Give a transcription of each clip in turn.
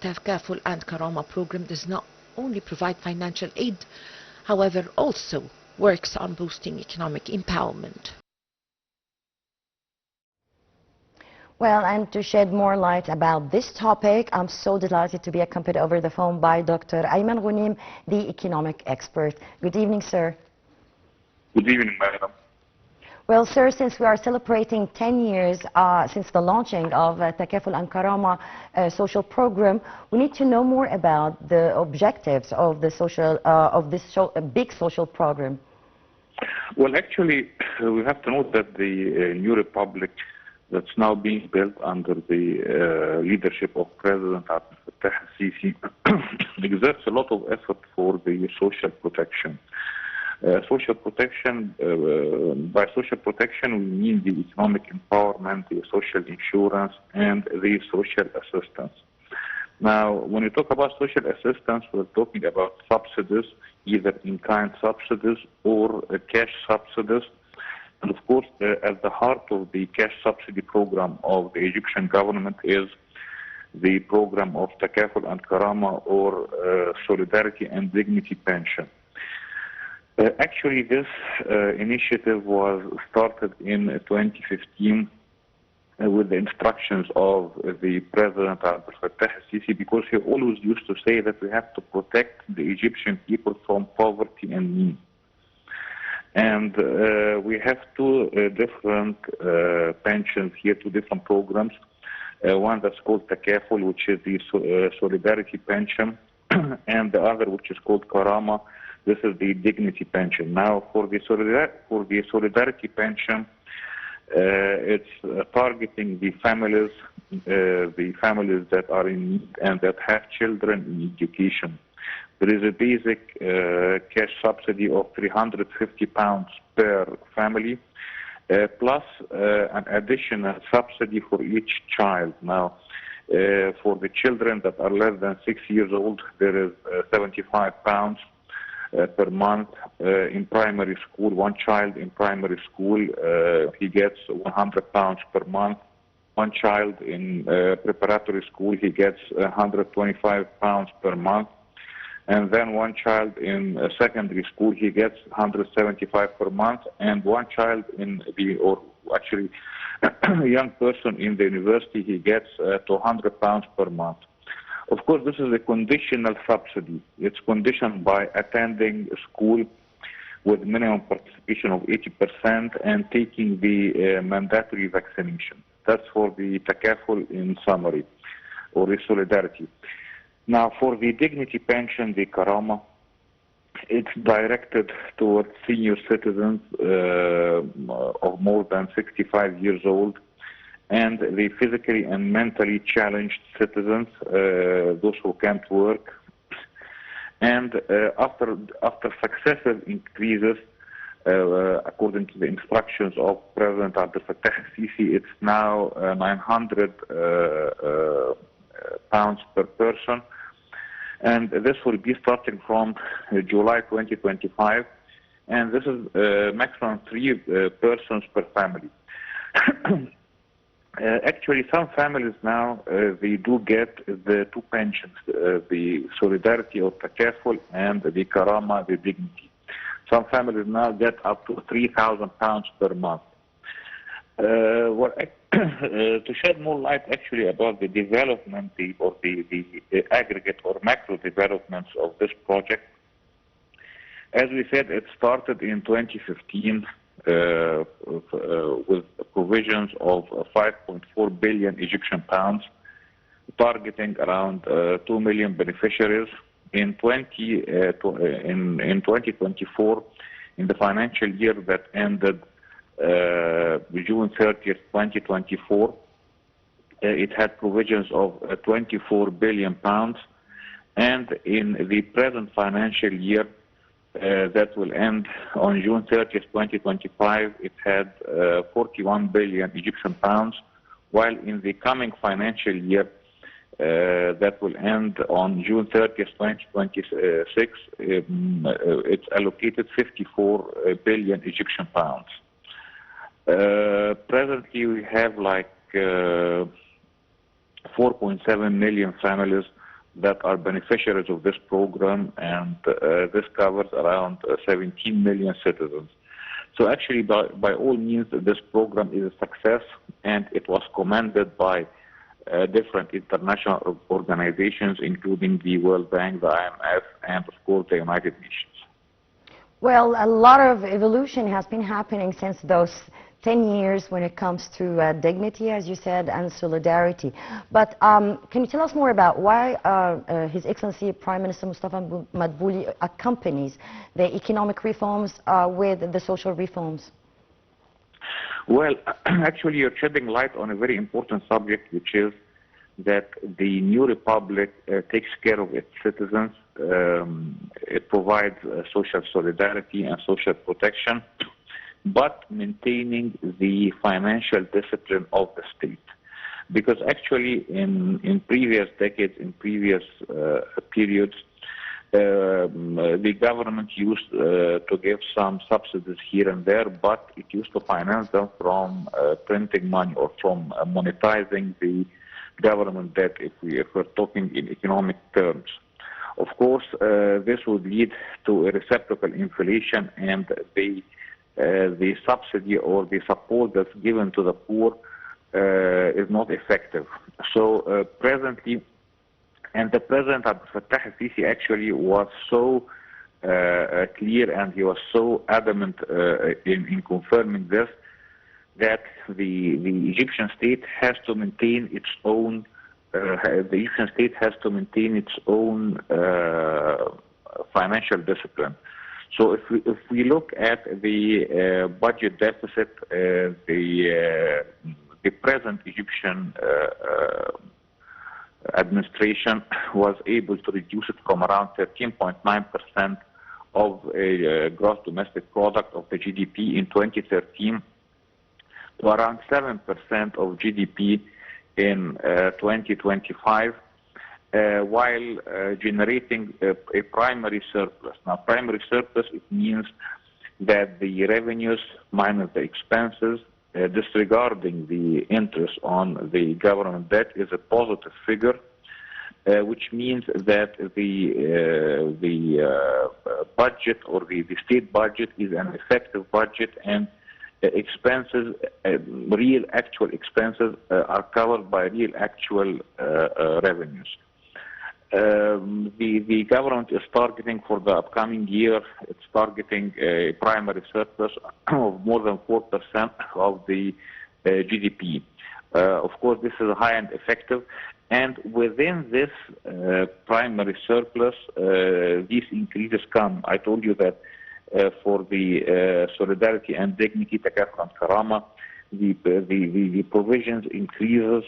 Takaful and Karama program does not only provide financial aid, however, also works on boosting economic empowerment. Well, and to shed more light about this topic, I'm so delighted to be accompanied over the phone by Dr. Ayman Ghonem, the economic expert. Good evening, sir. Good evening, madam. Well, sir, since we are celebrating 10 years since the launching of Takaful and Karama social program, we need to know more about the objectives of the big social program. Well, actually, we have to note that the new republic that's now being built under the leadership of President Abdel Fattah al-Sisi exerts a lot of effort for the social protection. Social protection, by social protection we mean the economic empowerment, the social insurance, and the social assistance. Now, when you talk about social assistance, we're talking about subsidies, either in-kind subsidies or cash subsidies. And of course, at the heart of the cash subsidy program of the Egyptian government is the program of Takaful and Karama, or Solidarity and Dignity Pension. Actually, this initiative was started in 2015 with the instructions of the President Abdel Fattah al-Sisi, because he always used to say that we have to protect the Egyptian people from poverty and need. And we have two different pensions here, two different programs. One that's called Takaful, which is the Solidarity Pension, and the other, which is called Karama. This is the Dignity Pension. Now, for the Solidarity Pension, it's targeting the families that are in need and that have children in education. There is a basic cash subsidy of £350 per family, plus an additional subsidy for each child. Now, for the children that are less than 6 years old, there is £75 per month. In primary school, one child in primary school, he gets £100 per month. One child in preparatory school, he gets £125 per month. And then one child in secondary school, he gets $175 per month, and one child in a young person in the university, he gets £200 per month. Of course, this is a conditional subsidy. It's conditioned by attending school with minimum participation of 80% and taking the mandatory vaccination. That's for the Takaful in summary, or the Solidarity. Now, for the Dignity Pension, the Karama, it's directed towards senior citizens of more than 65 years old, and the physically and mentally challenged citizens, those who can't work. And after successive increases, according to the instructions of President Abdel Fattah al-Sisi, it's now £900 per person. And this will be starting from July 2025, and this is maximum 3 persons per family. Actually, some families now, they do get the two pensions, the Solidarity of Takaful and the Karama, the Dignity. Some families now get up to £3,000 per month. To shed more light actually about the development or the aggregate or macro developments of this project, as we said, it started in 2015 with provisions of 5.4 billion Egyptian pounds, targeting around 2 million beneficiaries. In 2024, in the financial year that ended June 30th, 2024, it had provisions of 24 billion pounds, and in the present financial year that will end on June 30th, 2025, it had 41 billion Egyptian pounds, while in the coming financial year that will end on June 30th, 2026, it's allocated 54 billion Egyptian pounds. Presently, we have like 4.7 million families that are beneficiaries of this program, and this covers around 17 million citizens. So actually, by all means, this program is a success, and it was commended by different international organizations, including the World Bank, the IMF, and of course the United Nations. Well, a lot of evolution has been happening since those 10 years when it comes to dignity, as you said, and solidarity. But can you tell us more about why His Excellency Prime Minister Mustafa Madbouli accompanies the economic reforms with the social reforms? Well, actually, you're shedding light on a very important subject, which is that the new republic takes care of its citizens. It provides social solidarity and social protection, but maintaining the financial discipline of the state. Because actually, in previous decades, in previous periods, the government used to give some subsidies here and there, but it used to finance them from printing money or from monetizing the government debt, if we're talking in economic terms. Of course, this would lead to a reciprocal inflation, and the subsidy or the support that's given to the poor is not effective. So presently, and the President Abdel Fattah al-Sisi actually was so clear, and he was so adamant in confirming this, that the Egyptian state has to maintain its own. The Egyptian state has to maintain its own financial discipline. So if we look at the budget deficit, the present Egyptian administration was able to reduce it from around 13.9% of gross domestic product of the GDP in 2013 to around 7% of GDP in 2025, while generating a primary surplus. Now, primary surplus, it means that the revenues minus the expenses, disregarding the interest on the government debt, is a positive figure, which means that the budget or the state budget is an effective budget, and expenses, real actual expenses, are covered by real actual revenues. The government is targeting for the upcoming year, it's targeting a primary surplus of more than 4% of the GDP. Of course, this is high and effective, and within this primary surplus, these increases come. I told you that for the solidarity and dignity, Takaful and Karama, the provisions increases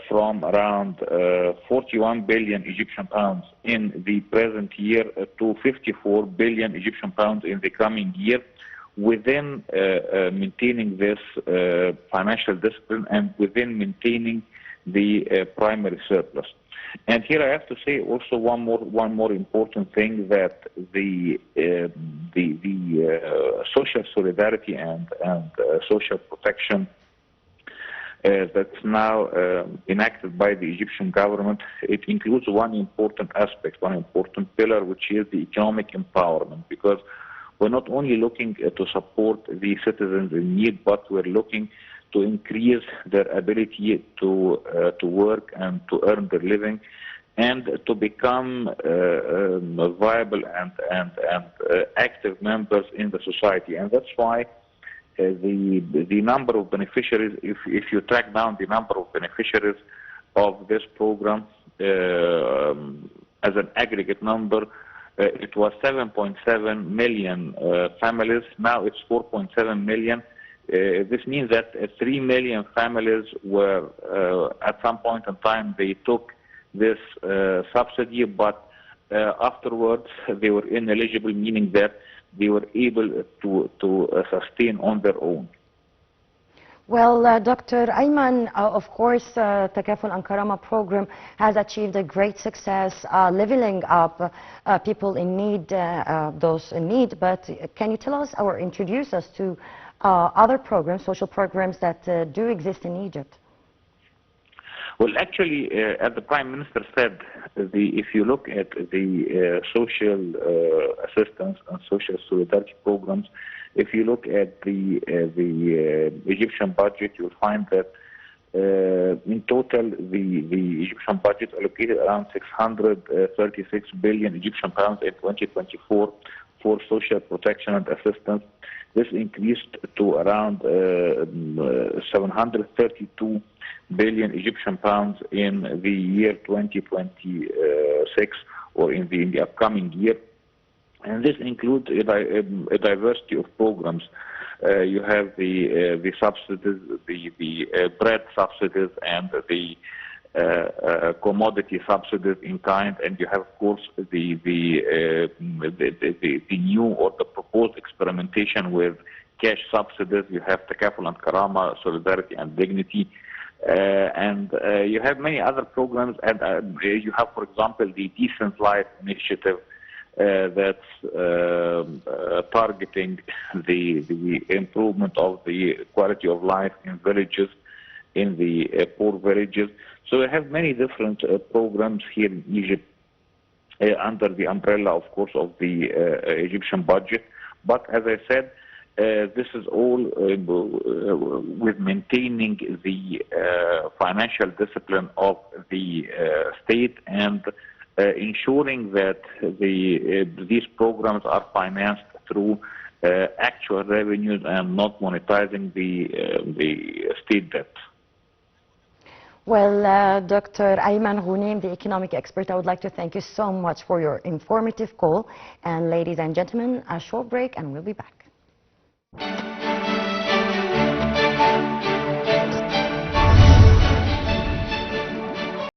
from around 41 billion Egyptian pounds in the present year to 54 billion Egyptian pounds in the coming year, within maintaining this financial discipline and within maintaining the primary surplus. And here I have to say also one more important thing, that the social solidarity and social protection that's now enacted by the Egyptian government, it includes one important aspect, one important pillar, which is the economic empowerment, because we're not only looking to support the citizens in need, but we're looking to increase their ability to work and to earn their living, and to become viable and active members in the society. And that's why the number of beneficiaries, if you track down the number of beneficiaries of this program as an aggregate number, it was 7.7 million families. Now it's 4.7 million. This means that 3 million families were, at some point in time, they took this subsidy, but afterwards they were ineligible, meaning that they were able to sustain on their own. Well, Dr. Ayman, of course, Takaful and Karama program has achieved a great success, leveling up people in need, those in need. But can you tell us or introduce us to other programs, social programs that do exist in Egypt? Well, actually, as the Prime Minister said, if you look at the social assistance and social solidarity programs, if you look at the Egyptian budget, you'll find that in total, the Egyptian budget allocated around 636 billion Egyptian pounds in 2024 for social protection and assistance. This increased to around 732 billion Egyptian pounds in the year 2026 or in the upcoming year. And this includes a diversity of programs. You have the subsidies, the bread subsidies, and the commodity subsidies in kind, and you have, of course, the new or the proposed experimentation with cash subsidies. You have Takaful and Karama, Solidarity and Dignity, and you have many other programs. And you have, for example, the Decent Life Initiative. That's targeting the improvement of the quality of life in villages, in the poor villages. So we have many different programs here in Egypt under the umbrella, of course, of the Egyptian budget. But as I said, this is all with maintaining the financial discipline of the state and ensuring that these programs are financed through actual revenues and not monetizing the state debt. Well, Dr. Ayman Ghonem, the economic expert, I would like to thank you so much for your informative call. And ladies and gentlemen, a short break and we'll be back.